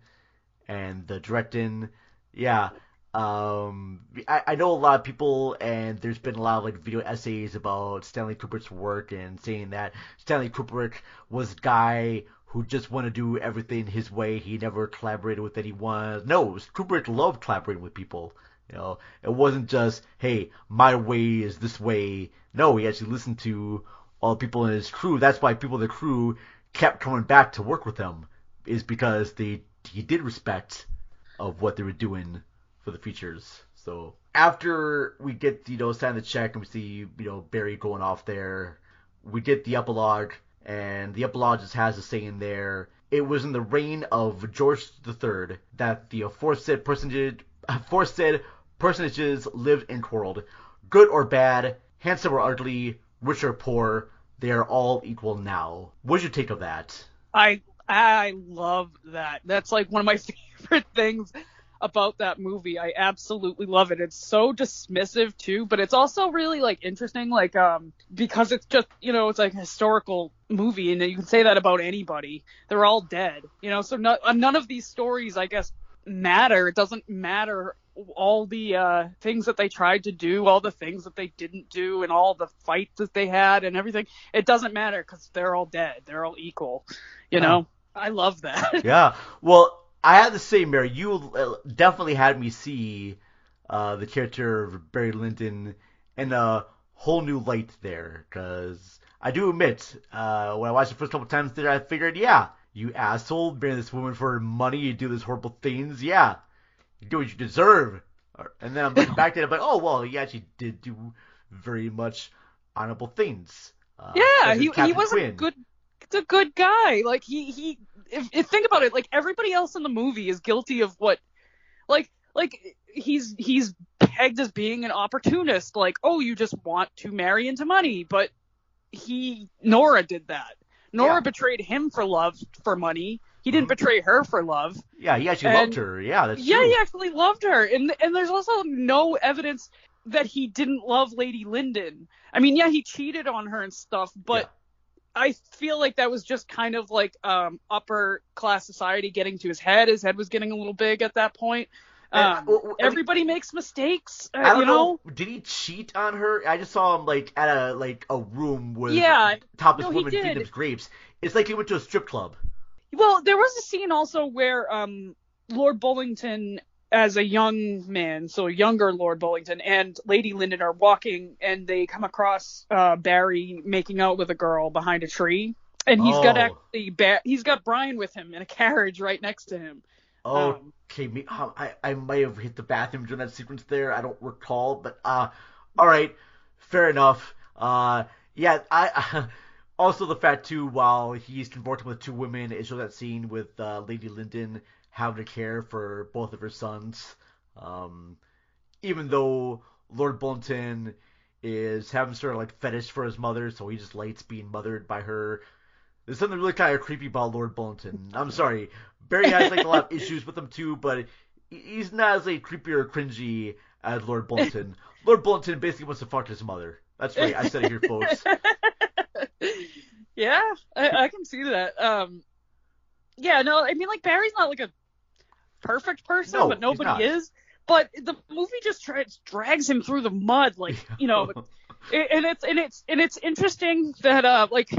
and the directing. Yeah. I know a lot of people, and there's been a lot of like video essays about Stanley Kubrick's work, and saying that Stanley Kubrick was a guy who just wanted to do everything his way. He never collaborated with anyone. No, Kubrick loved collaborating with people. It wasn't just, hey, my way is this way. No, he actually listened to all the people in his crew. That's why people in the crew kept coming back to work with him, is because he did respect of what they were doing for the features. So after we get, sign the check, and we see, Barry going off there we get the epilogue, and the epilogue just has a saying there. It was in the reign of George III that the aforesaid personages lived and quarreled. Good or bad, handsome or ugly, rich or poor, they are all equal now. What's your take of that? I love that. That's like one of my favorite things about that movie. I absolutely love it. It's so dismissive too, but it's also really like interesting, like because it's just, it's like a historical movie, and you can say that about anybody. They're all dead, so none of these stories, I guess, matter. It doesn't matter all the things that they tried to do, all the things that they didn't do, and all the fights that they had and everything. It doesn't matter because they're all dead. They're all equal, I love that. Yeah. Well, I had to say, Mary, you definitely had me see the character of Barry Lyndon in a whole new light there, because I do admit, when I watched the first couple times there, I figured, yeah, you asshole, marrying this woman for money, you do these horrible things, yeah, you do what you deserve. And then I'm looking back at it, but oh, well, he actually did do very much honorable things. Yeah, he was a good guy. Like, if think about it, like, everybody else in the movie is guilty of what, like he's pegged as being an opportunist. Like, oh, you just want to marry into money, but Nora did that. Nora betrayed him for money. He didn't betray her for love. Yeah, he actually loved her. Yeah, that's true. Yeah, he actually loved her. And there's also no evidence that he didn't love Lady Lyndon. I mean, yeah, he cheated on her and stuff, but I feel like that was just kind of like upper class society getting to his head. His head was getting a little big at that point. Everybody makes mistakes. I don't know. Did he cheat on her? I just saw him like at a room with topless women feeding him grapes. It's like he went to a strip club. Well, there was a scene also where Lord Bullington, as a young man, so younger Lord Bullington, and Lady Lyndon are walking, and they come across Barry making out with a girl behind a tree, and he's got Brian with him in a carriage right next to him. Okay, I might have hit the bathroom during that sequence there. I don't recall, but all right, fair enough. Also the fact too, while he's convorting with two women, it shows that scene with Lady Lyndon having to care for both of her sons. Even though Lord Bullington is having sort of like fetish for his mother, so he just likes being mothered by her. There's something really kind of creepy about Lord Bullington. I'm sorry. Barry has like a lot of issues with him too, but he's not as like creepy or cringy as Lord Bullington. Lord Bullington basically wants to fuck his mother. That's right. I said it here, folks. Yeah, I can see that. Yeah, no, I mean, like, Barry's not like a perfect person, but nobody is. But the movie just drags him through the mud, like, and it's interesting that like.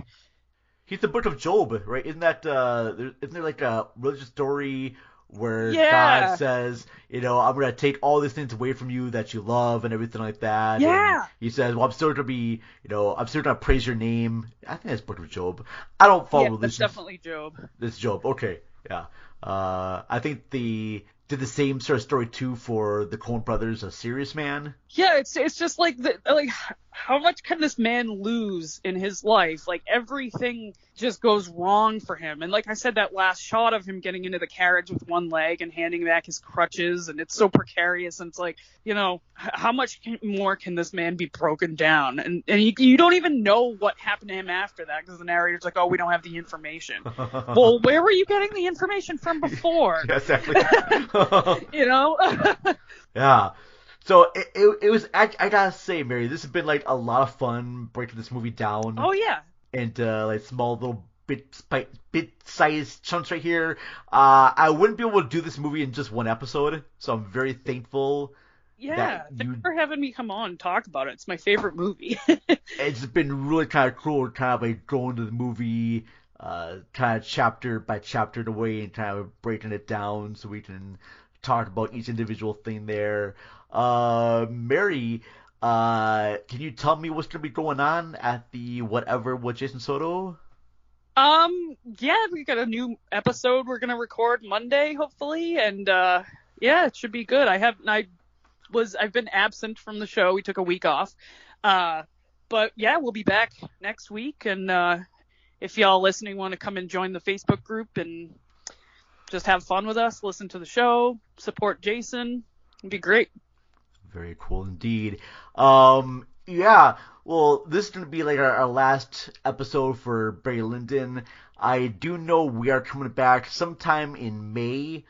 He's the Book of Job, right? Isn't there like a religious story where God says, I'm going to take all these things away from you that you love and everything like that. Yeah. And he says, well, I'm still going to be, I'm still going to praise your name. I think that's Book of Job. I don't follow religion. That's definitely Job. It's Job. Okay. Yeah. I think they did the same sort of story too for the Coen Brothers, A Serious Man. Yeah, it's just like how much can this man lose in his life? Like, everything just goes wrong for him. And like I said, that last shot of him getting into the carriage with one leg and handing back his crutches, and it's so precarious. And it's like, how much more can this man be broken down? And you don't even know what happened to him after that, because the narrator's like, oh, we don't have the information. Well, where were you getting the information from before? Yeah, exactly. Yeah. So it was. I gotta say, Mary, this has been like a lot of fun breaking this movie down. Oh yeah. And like small little bit-sized chunks right here. I wouldn't be able to do this movie in just one episode, so I'm very thankful. Yeah, thanks for having me come on and talk about it. It's my favorite movie. It's been really kind of cool, kind of like going to the movie, kind of chapter by chapter the way, and kind of breaking it down so we can talk about each individual thing there. Mary, can you tell me what's going to be going on at the Whatever with Jason Soto? Yeah, we got a new episode we're going to record Monday, hopefully, and yeah, it should be good. I've been absent from the show. We took a week off. But yeah, we'll be back next week. And if y'all listening want to come and join the Facebook group and just have fun with us, listen to the show, support Jason, it'd be great. Very cool indeed. Yeah, well, this is going to be like our last episode for Barry Lyndon. I do know we are coming back sometime in May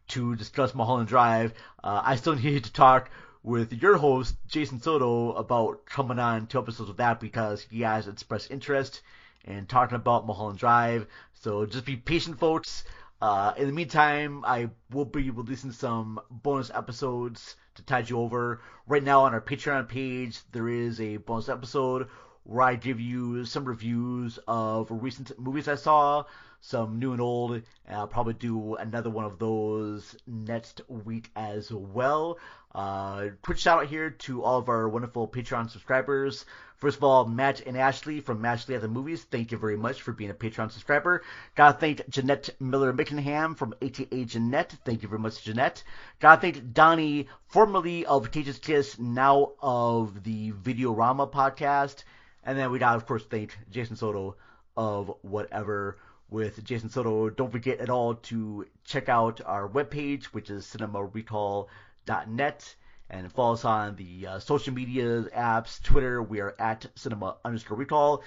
to discuss Mulholland Drive. I still need to talk with your host, Jason Soto, about coming on 2 episodes of that because he has expressed interest in talking about Mulholland Drive. So just be patient, folks. In the meantime, I will be releasing some bonus episodes to tide you over. Right now on our Patreon page, there is a bonus episode where I give you some reviews of recent movies I saw, some new and old, and I'll probably do another one of those next week as well. Quick shout out here to all of our wonderful Patreon subscribers. First of all, Matt and Ashley from Ashley at the Movies, thank you very much for being a Patreon subscriber. Gotta thank Jeanette Miller-Mickenham from ATA Jeanette. Thank you very much, Jeanette. Gotta thank Donnie, formerly of Contagious Kiss, now of the Videorama podcast. And then we gotta, of course, thank Jason Soto of Whatever with Jason Soto. Don't forget at all to check out our webpage, which is cinemarecall.net. And follow us on the social media apps, Twitter, we are at cinema_recall.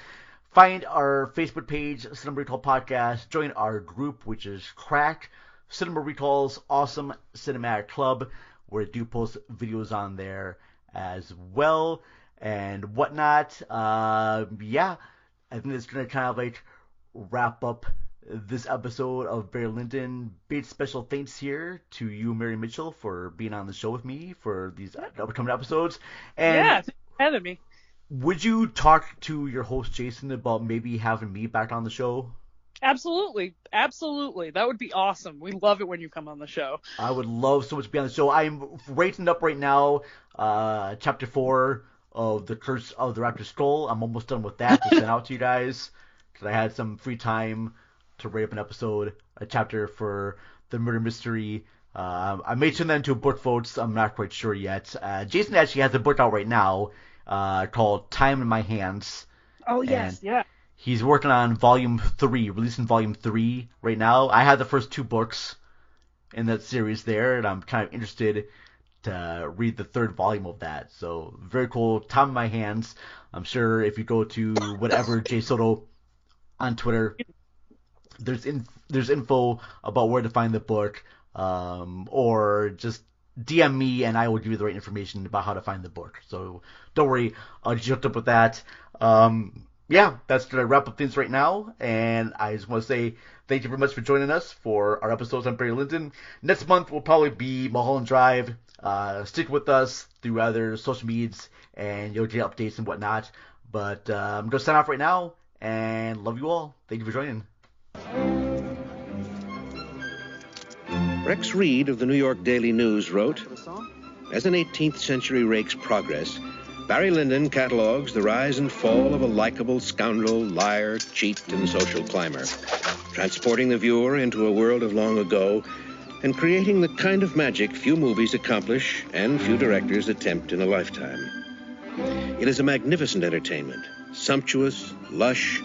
Find our Facebook page, Cinema Recall Podcast. Join our group, which is Crack, Cinema Recall's Awesome Cinematic Club, where I do post videos on there as well and whatnot. Yeah, I think it's going to kind of like wrap up this episode of Barry Lyndon. Big special thanks here to you, Mary Mitchell, for being on the show with me for these upcoming episodes. And yeah, thanks for having me. Would you talk to your host, Jason, about maybe having me back on the show? Absolutely. Absolutely. That would be awesome. We love it when you come on the show. I would love so much to be on the show. I'm rating up right now Chapter 4 of The Curse of the Raptor Skull. I'm almost done with that to send out to you guys because I had some free time to rate up an episode, a chapter for the murder mystery. I may turn that into a book, folks. I'm not quite sure yet. Jason actually has a book out right now called Time in My Hands. Oh, yes, yeah. He's working on Volume 3, releasing Volume 3 right now. I had the first 2 books in that series there, and I'm kind of interested to read the 3rd volume of that. So, very cool. Time in My Hands. I'm sure if you go to whatever J Soto on Twitter, there's info about where to find the book, or just DM me and I will give you the right information about how to find the book. So don't worry, I'll get you hooked up with that. Yeah, that's going to wrap up things right now, and I just want to say thank you very much for joining us for our episodes on Barry Lyndon. Next month will probably be Mulholland Drive. Stick with us through other social medias, and you'll get updates and whatnot. But I'm going to sign off right now, and love you all. Thank you for joining. Rex Reed of the New York Daily News wrote, as an 18th century rake's progress, Barry Lyndon catalogues the rise and fall of a likable scoundrel, liar, cheat, and social climber, transporting the viewer into a world of long ago and creating the kind of magic few movies accomplish and few directors attempt in a lifetime. It is a magnificent entertainment, sumptuous, lush,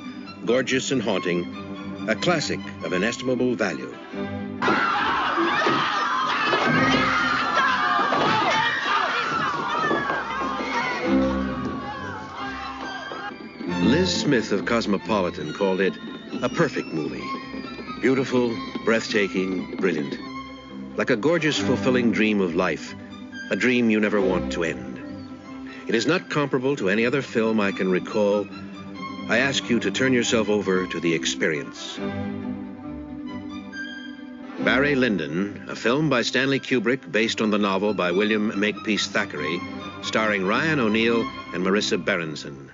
gorgeous, and haunting, a classic of inestimable value. Liz Smith of Cosmopolitan called it a perfect movie. Beautiful, breathtaking, brilliant. Like a gorgeous, fulfilling dream of life, a dream you never want to end. It is not comparable to any other film I can recall. I ask you to turn yourself over to the experience. Barry Lyndon, a film by Stanley Kubrick based on the novel by William Makepeace Thackeray, starring Ryan O'Neal and Marissa Berenson.